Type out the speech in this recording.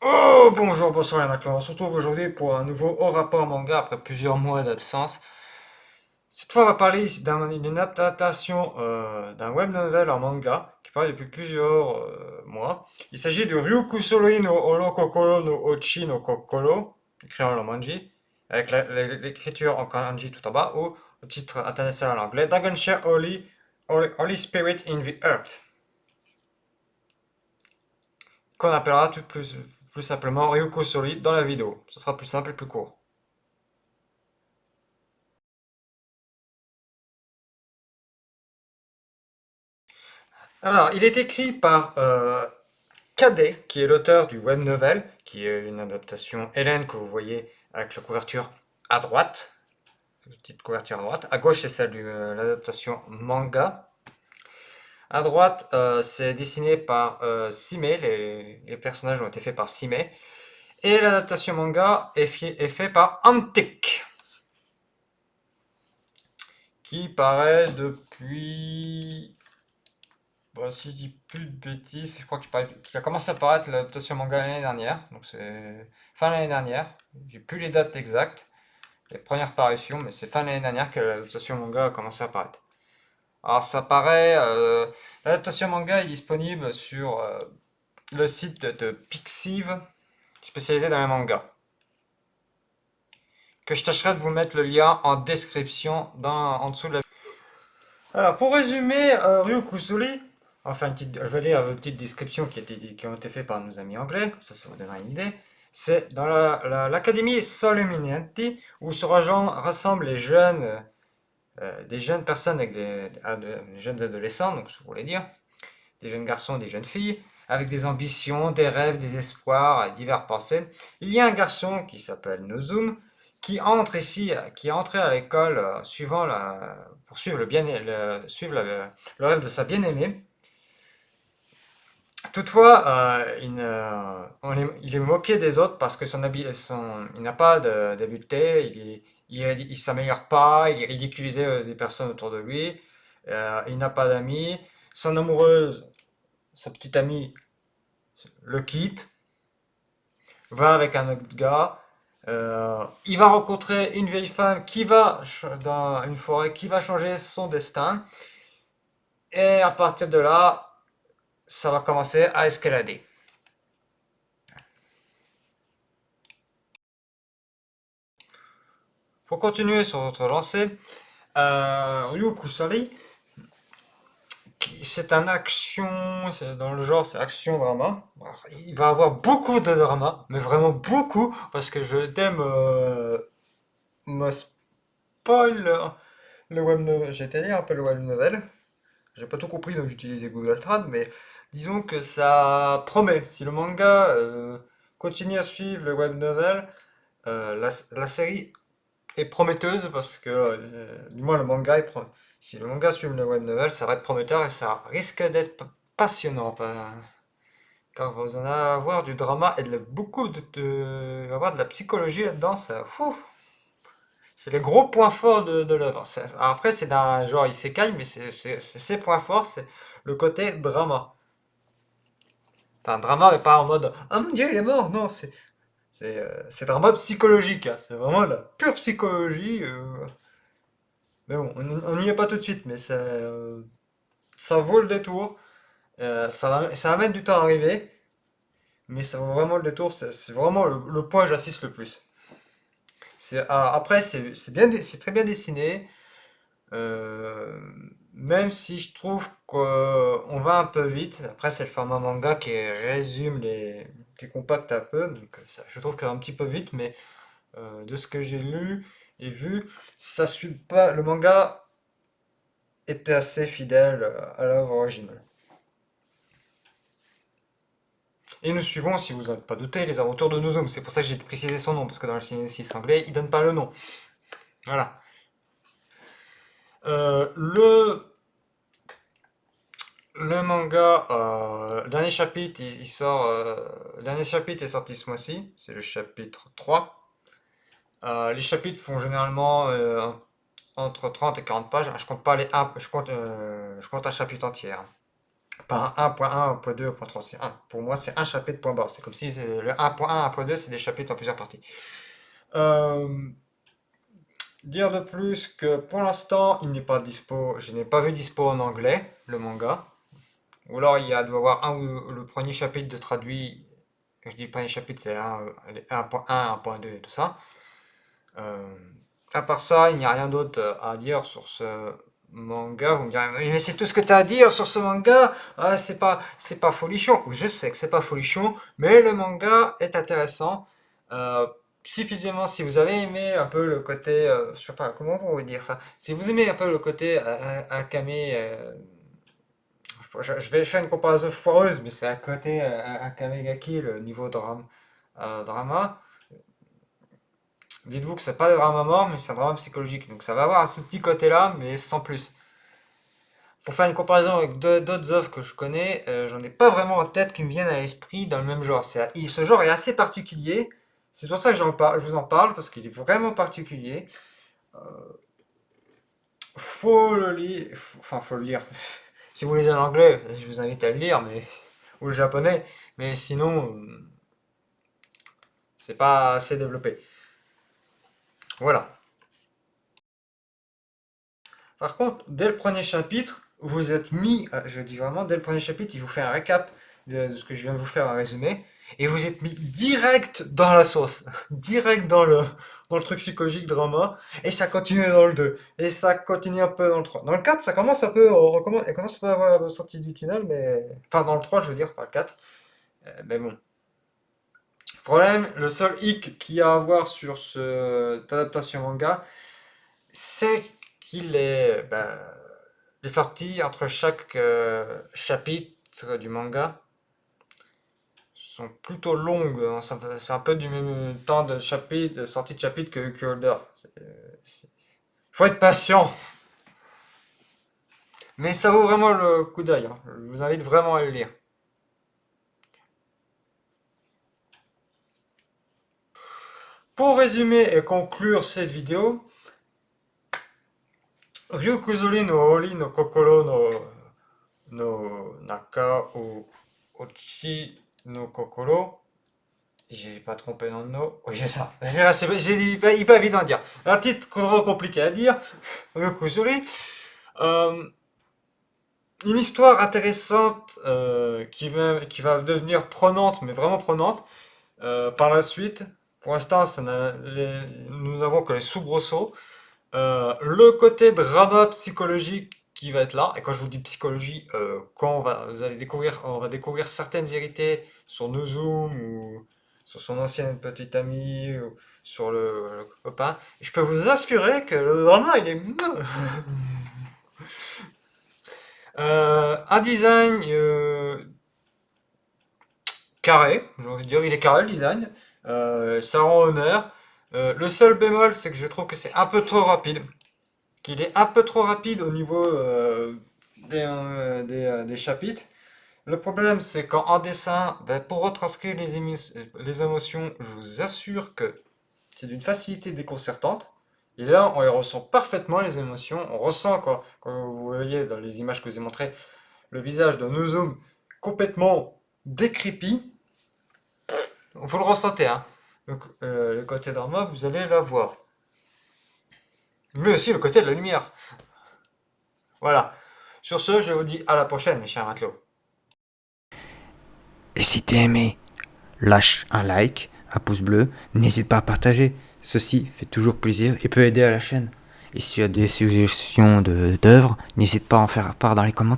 Oh, bonjour, bonsoir les Macron. On se retrouve aujourd'hui pour un nouveau haut rapport manga après plusieurs mois d'absence. Cette fois, on va parler d'une adaptation d'un web novel en manga qui parle depuis plusieurs mois. Il s'agit de Ryukusori no Oro Kokoro no Ochi no Kokoro, écrit en manji, avec l'écriture en kanji tout en bas, ou le titre international en anglais, Dragon Share Holy Spirit in the Earth, qu'on appellera plus simplement Ryukusori dans la vidéo. Ce sera plus simple et plus court. Alors, il est écrit par Cadet, qui est l'auteur du web novel, qui est une adaptation Hélène que vous voyez avec la couverture à droite, la petite couverture à droite. À gauche, c'est celle de l'adaptation manga. À droite, c'est dessiné par Sime, les personnages ont été faits par Sime. Et l'adaptation manga est fait par Antic, qui paraît depuis. Bon, si je dis plus de bêtises, je crois qu'il a commencé à apparaître l'adaptation manga l'année dernière, donc c'est fin l'année dernière. J'ai plus les dates exactes, les premières parutions, mais c'est fin l'année dernière que l'adaptation manga a commencé à apparaître. Alors ça paraît, l'adaptation manga est disponible sur le site de Pixiv, spécialisé dans les mangas, que je tâcherai de vous mettre le lien en description en dessous de la. Alors, pour résumer, Ryo Kusuri, enfin, je vais lire une petite description qui ont été faites par nos amis anglais, comme ça vous donnera une idée. C'est dans l'Académie Sol Eminenti, où se rassemblent des jeunes personnes avec des jeunes adolescents, donc ce que vous voulez dire, des jeunes garçons, des jeunes filles, avec des ambitions, des rêves, des espoirs, divers pensées. Il y a un garçon qui s'appelle Nozum, qui est entré à l'école pour suivre le rêve de sa bien-aimée. Toutefois, il est moqué des autres parce que il n'a pas d'habileté, il s'améliore pas, il est ridiculisé des personnes autour de lui, il n'a pas d'amis. Son amoureuse, sa petite amie, le quitte, va avec un autre gars. Il va rencontrer une vieille femme dans une forêt qui va changer son destin. Et à partir de là, ça va commencer à escalader. Pour continuer sur notre lancée, Ryu Kusari, c'est un action, dans le genre c'est action-drama. Il va avoir beaucoup de drama, mais vraiment beaucoup, parce que je t'aime me spoil le web novel. J'ai été lire un peu le web novel. J'ai pas tout compris, donc j'utilisais Google Trad, mais disons que ça promet. Si le manga continue à suivre le web novel, la série est prometteuse parce que, du moins, si le manga suit le web novel, ça va être prometteur et ça risque d'être passionnant. Car vous en allez avoir du drama et il va y avoir de la psychologie là-dedans. C'est les gros points forts de l'œuvre. Après, c'est d'un genre isekai, mais c'est ses points forts, c'est le côté drama. Enfin, drama, mais pas en mode ah mon dieu, il est mort. Non, c'est drama psychologique, hein. C'est vraiment la pure psychologie. Mais bon, on n'y est pas tout de suite, mais ça vaut le détour. Ça va mettre du temps à arriver, mais ça vaut vraiment le détour. C'est vraiment le point où j'insiste le plus. Après, c'est très bien dessiné. Euh, Même si je trouve qu'on va un peu vite. Après, c'est le format manga qui compacte un peu. Donc, je trouve que ça va un petit peu vite, mais de ce que j'ai lu et vu, ça suit pas. Le manga était assez fidèle à l'œuvre originale. Et nous suivons, si vous n'êtes pas douté, les aventures de Nozomu. C'est pour ça que j'ai précisé son nom, parce que dans le synopsis anglais, il donne pas le nom. Voilà. Euh, le, le manga, le dernier chapitre, il sort. Le dernier chapitre est sorti ce mois-ci. C'est le chapitre 3. Les chapitres font généralement entre 30 et 40 pages. Je compte pas je compte un chapitre entier, hein. Pas 1.1, 1.2, 1.3, c'est 1. Pour moi, c'est un chapitre point barre. C'est comme si le 1.1, 1.2, c'est des chapitres en plusieurs parties. Euh, Dire de plus que pour l'instant, il n'est pas dispo. Je n'ai pas vu dispo en anglais, le manga. Ou alors, doit y avoir le premier chapitre de traduit. Je dis premier chapitre, c'est 1.1, 1.2 et tout ça. Euh, à part ça, il n'y a rien d'autre à dire sur ce manga. Vous me direz, mais c'est tout ce que tu as à dire sur ce manga. Ah, c'est pas folichon. Je sais que c'est pas folichon, mais le manga est intéressant. Euh, Suffisamment, si vous avez aimé un peu le côté, je sais pas, comment vous dire ça. Si vous aimez un peu le côté Akame, je vais faire une comparaison foireuse, mais c'est à côté Akame ga Kill, le niveau drama. Dites-vous que c'est pas un drama mort, mais c'est un drama psychologique. Donc ça va avoir ce petit côté-là, mais sans plus. Pour faire une comparaison avec d'autres œuvres que je connais, j'en ai pas vraiment en tête qui me viennent à l'esprit dans le même genre. Ce genre est assez particulier. C'est pour ça que je vous en parle, parce qu'il est vraiment particulier. Euh, Faut le lire. Enfin, faut le lire. Si vous lisez en anglais, je vous invite à le lire, mais ou le japonais. Mais sinon, c'est pas assez développé. Voilà. Par contre, dès le premier chapitre, vous êtes mis, je dis vraiment, dès le premier chapitre, il vous fait un récap de ce que je viens de vous faire en résumé, et vous êtes mis direct dans la sauce, direct dans le truc psychologique drama, et ça continue dans le 2, et ça continue un peu dans le 3. Dans le 4, ça commence un peu, elle commence un peu à avoir la sortie du tunnel, mais, enfin dans le 3, je veux dire, pas le 4. Mais bon. Problème, le seul hic qu'il y a à voir sur cette adaptation manga, c'est qu'il est, ben, les sorties entre chaque chapitre du manga sont plutôt longues, hein. C'est un peu du même temps de chapitre, de sortie de chapitre que Holder. Il faut être patient, mais ça vaut vraiment le coup d'œil, hein. Je vous invite vraiment à le lire. Pour résumer et conclure cette vidéo, Ryukuzuri no Ori no Kokoro no Naka o Ochi no Kokoro. J'ai pas trompé dans le nom. Oui, c'est ça. J'ai dit pas évident à dire. Un titre trop compliqué à dire. Ryukuzuri. Euh, une histoire intéressante qui va devenir prenante, mais vraiment prenante par la suite. Pour l'instant, nous n'avons que les soubresauts. Le côté drama psychologique qui va être là. Et quand je vous dis psychologie, quand on va découvrir certaines vérités sur Nozoom ou sur son ancienne petite amie ou sur le copain. Et je peux vous assurer que le drama, il est un design carré, j'ai envie de dire, il est carré le design. Ça rend honneur. Le seul bémol, c'est que je trouve que c'est un peu trop rapide. Qu'il est un peu trop rapide au niveau des chapitres. Le problème, c'est qu'en dessin, ben, pour retranscrire les émotions, je vous assure que c'est d'une facilité déconcertante. Et là, on les ressent parfaitement, les émotions. On ressent, quand vous voyez dans les images que je vous ai montrées, le visage de Nozoom complètement décrépit. Vous le ressentez, hein. Donc, le côté drama, vous allez l'avoir. Mais aussi le côté de la lumière. Voilà. Sur ce, je vous dis à la prochaine, mes chers matelots. Et si t'es aimé, lâche un like, un pouce bleu, n'hésite pas à partager. Ceci fait toujours plaisir et peut aider à la chaîne. Et si tu as des suggestions d'œuvres, n'hésite pas à en faire part dans les commentaires.